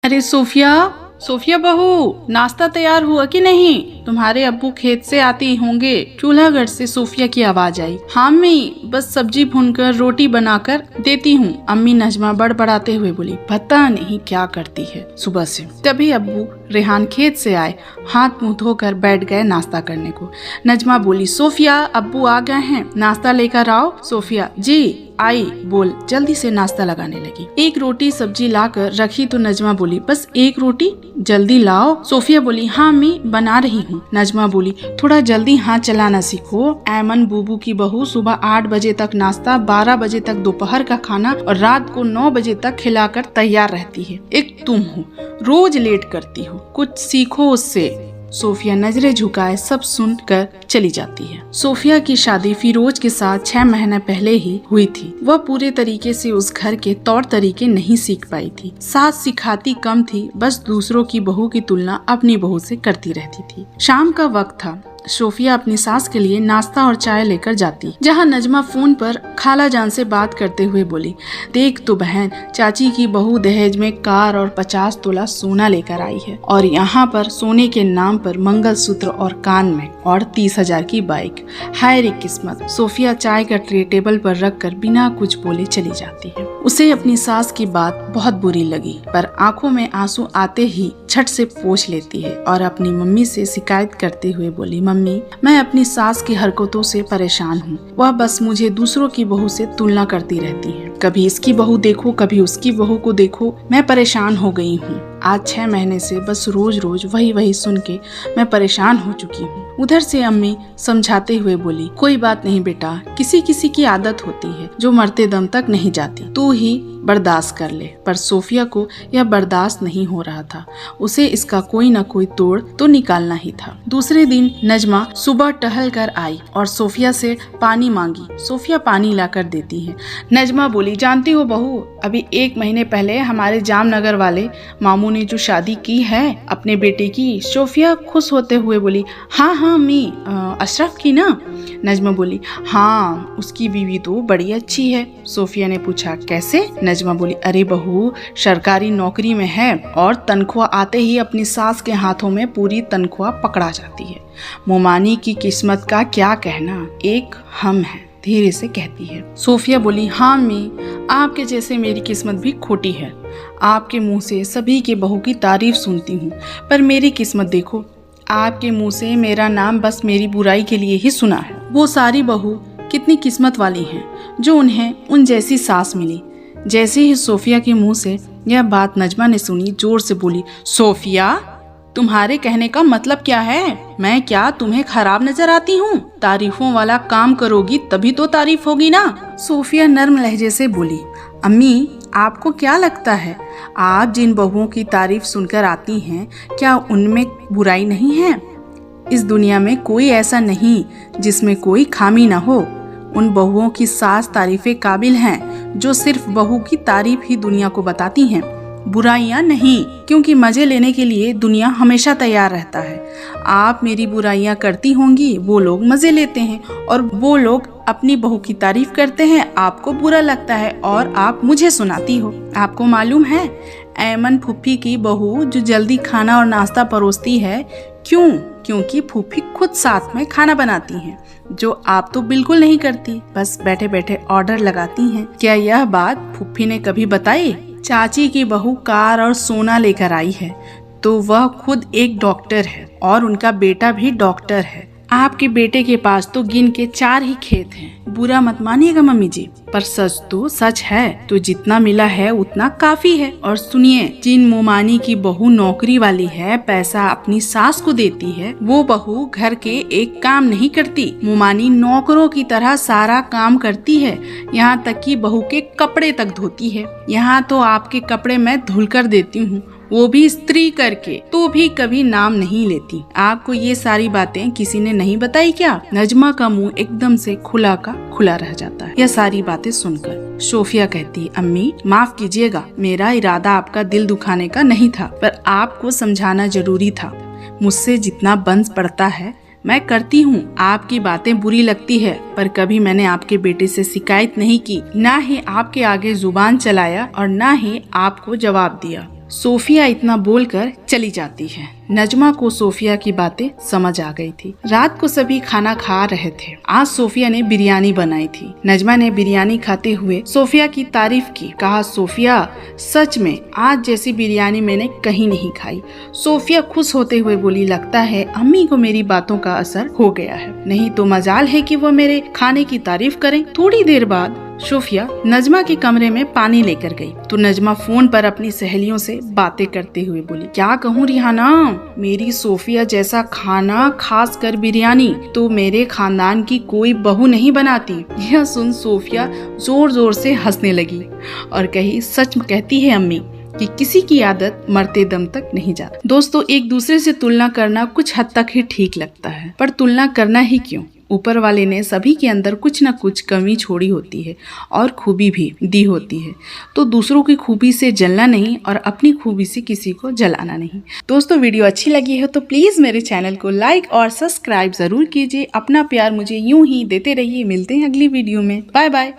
अरे Sophia, Sophia बहू, नाश्ता तैयार हुआ कि नहीं? तुम्हारे अब्बू खेत से आते ही होंगे। चूल्हा घर से सोफिया की आवाज आई। हाँ अम्मी, बस सब्जी भूनकर रोटी बनाकर देती हूँ। अम्मी नजमा बड़बड़ाते हुए बोली। पता नहीं क्या करती है सुबह से। तभी अब्बू रेहान खेत से आए, हाथ मुंह धोकर बैठ गए नाश्ता करने को। नजमा बोली, सोफिया अब्बू आ गए हैं, नाश्ता लेकर आओ। सोफिया जी आई बोल जल्दी से नाश्ता लगाने लगी। एक रोटी सब्जी लाकर रखी तो नजमा बोली, बस एक रोटी, जल्दी लाओ। सोफिया बोली, हाँ अम्मी बना रही हूँ। नजमा बोली, थोड़ा जल्दी हाथ चलाना सीखो। ऐमन बूबू की बहू सुबह 8 बजे तक नाश्ता, 12 बजे तक दोपहर का खाना और रात को 9 बजे तक खिलाकर तैयार रहती है। एक तुम हो, रोज लेट करती हो, कुछ सीखो उससे। सोफिया नजरें झुकाए सब सुनकर चली जाती है। सोफिया की शादी फिरोज के साथ 6 महीने पहले ही हुई थी। वह पूरे तरीके से उस घर के तौर तरीके नहीं सीख पाई थी। सास सिखाती कम थी, बस दूसरों की बहू की तुलना अपनी बहू से करती रहती थी। शाम का वक्त था। सोफिया अपनी सास के लिए नाश्ता और चाय लेकर जाती, जहां नजमा फोन पर खाला जान से बात करते हुए बोली, देख तो बहन, चाची की बहू दहेज में कार और 50 तोला सोना लेकर आई है और यहाँ पर सोने के नाम पर मंगलसूत्र और कान में और 30,000 की बाइक। हाय रे किस्मत। सोफिया चाय का ट्रे टेबल पर रखकर बिना कुछ बोले चली जाती है। उसे अपनी सास की बात बहुत बुरी लगी, पर आंखों में आंसू आते ही झट से पोंछ लेती है और अपनी मम्मी से शिकायत करते हुए बोली, मम्मी मैं अपनी सास की हरकतों से परेशान हूँ। वह बस मुझे दूसरों की बहू से तुलना करती रहती है। कभी इसकी बहू देखो, कभी उसकी बहू को देखो। मैं परेशान हो गई हूँ। आज 6 महीने से बस रोज रोज वही सुन के मैं परेशान हो चुकी हूँ। उधर से अम्मी समझाते हुए बोली, कोई बात नहीं बेटा, किसी किसी की आदत होती है जो मरते दम तक नहीं जाती। तू ही बर्दाश्त कर ले। पर सोफिया को यह बर्दाश्त नहीं हो रहा था। उसे इसका कोई न कोई तोड़ तो निकालना ही था। दूसरे दिन नजमा सुबह टहल कर आई और सोफिया से पानी मांगी। सोफिया पानी लाकर देती है। नजमा बोली, जानती हो बहू, अभी 1 महीने पहले हमारे जामनगर वाले मामू ने जो शादी की है अपने बेटे की। सोफिया खुश होते हुए बोली, हाँ हाँ अम्मी, अशरफ की ना? नजमा बोली, हाँ उसकी बीवी तो बड़ी अच्छी है। सोफिया ने पूछा, कैसे? नजमा बोली, अरे बहू सरकारी नौकरी में है और तनख्वाह आते ही अपनी सास के हाथों में पूरी तनख्वाह पकड़ा जाती है। मोमानी की किस्मत का क्या कहना, एक हम है, धीरे से कहती है। सोफिया बोली, हाँ अम्मी, आपके जैसे मेरी किस्मत भी खोटी है। आपके मुंह से सभी के बहू की तारीफ सुनती हूँ, पर मेरी किस्मत देखो, आपके मुंह से मेरा नाम बस मेरी बुराई के लिए ही सुना है। वो सारी बहू कितनी किस्मत वाली हैं जो उन्हें उन जैसी सास मिली। जैसे ही सोफिया के मुंह से यह बात नजमा ने सुनी, जोर से बोली, सोफिया तुम्हारे कहने का मतलब क्या है? मैं क्या तुम्हें खराब नजर आती हूँ? तारीफों वाला काम करोगी तभी तो तारीफ होगी ना। सोफिया नर्म लहजे से बोली, अम्मी आपको क्या लगता है, आप जिन बहुओं की तारीफ सुनकर आती हैं, क्या उनमें बुराई नहीं है? इस दुनिया में कोई ऐसा नहीं जिसमें कोई खामी न हो। उन बहुओं की सास तारीफे काबिल हैं जो सिर्फ बहू की तारीफ ही दुनिया को बताती हैं, बुराइयां नहीं, क्योंकि मजे लेने के लिए दुनिया हमेशा तैयार रहता है। आप मेरी बुराइयां करती होंगी, वो लोग मजे लेते हैं, और वो लोग अपनी बहू की तारीफ करते हैं, आपको बुरा लगता है और आप मुझे सुनाती हो। आपको मालूम है, ऐमन फूफी की बहू जो जल्दी खाना और नाश्ता परोसती है, क्यों? क्योंकि फूफी खुद साथ में खाना बनाती हैं, जो आप तो बिल्कुल नहीं करती, बस बैठे बैठे ऑर्डर लगाती हैं। क्या यह बात फूफी ने कभी बताई? चाची की बहू कार और सोना लेकर आई है तो वह खुद एक डॉक्टर है और उनका बेटा भी डॉक्टर है। आपके बेटे के पास तो गिन के 4 ही खेत हैं। बुरा मत मानिएगा मम्मी जी, पर सच तो सच है, तो जितना मिला है उतना काफी है। और सुनिए, जिन मोमानी की बहू नौकरी वाली है, पैसा अपनी सास को देती है, वो बहू घर के एक काम नहीं करती। मोमानी नौकरों की तरह सारा काम करती है, यहाँ तक कि बहू के कपड़े तक धोती है। यहाँ तो आपके कपड़े मैं धुल कर देती हूँ, वो भी स्त्री करके, तो भी कभी नाम नहीं लेती। आपको ये सारी बातें किसी ने नहीं बताई क्या? नजमा का मुंह एकदम से खुला का खुला रह जाता है यह सारी बातें सुनकर। सोफिया कहती, अम्मी माफ कीजिएगा, मेरा इरादा आपका दिल दुखाने का नहीं था, पर आपको समझाना जरूरी था। मुझसे जितना बंस पड़ता है मैं करती हूँ। आपकी बातें बुरी लगती है, पर कभी मैंने आपके बेटे से शिकायत नहीं की, ना ही आपके आगे जुबान चलाया और ना ही आपको जवाब दिया। सोफिया इतना बोलकर चली जाती है। नजमा को सोफिया की बातें समझ आ गई थी। रात को सभी खाना खा रहे थे। आज सोफिया ने बिरयानी बनाई थी। नजमा ने बिरयानी खाते हुए सोफिया की तारीफ की। कहा, सोफिया सच में आज जैसी बिरयानी मैंने कहीं नहीं खाई। सोफिया खुश होते हुए बोली, लगता है अम्मी को मेरी बातों का असर हो गया है, नहीं तो मजाल है कि वो मेरे खाने की तारीफ करें। थोड़ी देर बाद सोफिया नजमा के कमरे में पानी लेकर गई तो नजमा फोन पर अपनी सहेलियों से बातें करते हुए बोली, क्या कहूँ रिहाना, मेरी सोफिया जैसा खाना, खास कर बिरयानी, तो मेरे खानदान की कोई बहू नहीं बनाती। यह सुन सोफिया जोर जोर से हंसने लगी और कही, सच कहती है अम्मी कि किसी की आदत मरते दम तक नहीं जाती। दोस्तों, एक दूसरे से तुलना करना कुछ हद तक ही ठीक लगता है, पर तुलना करना ही क्यों? ऊपर वाले ने सभी के अंदर कुछ न कुछ कमी छोड़ी होती है और खूबी भी दी होती है, तो दूसरों की खूबी से जलना नहीं और अपनी खूबी से किसी को जलाना नहीं। दोस्तों, वीडियो अच्छी लगी है तो प्लीज़ मेरे चैनल को लाइक और सब्सक्राइब ज़रूर कीजिए। अपना प्यार मुझे यूं ही देते रहिए। मिलते हैं अगली वीडियो में। Bye bye.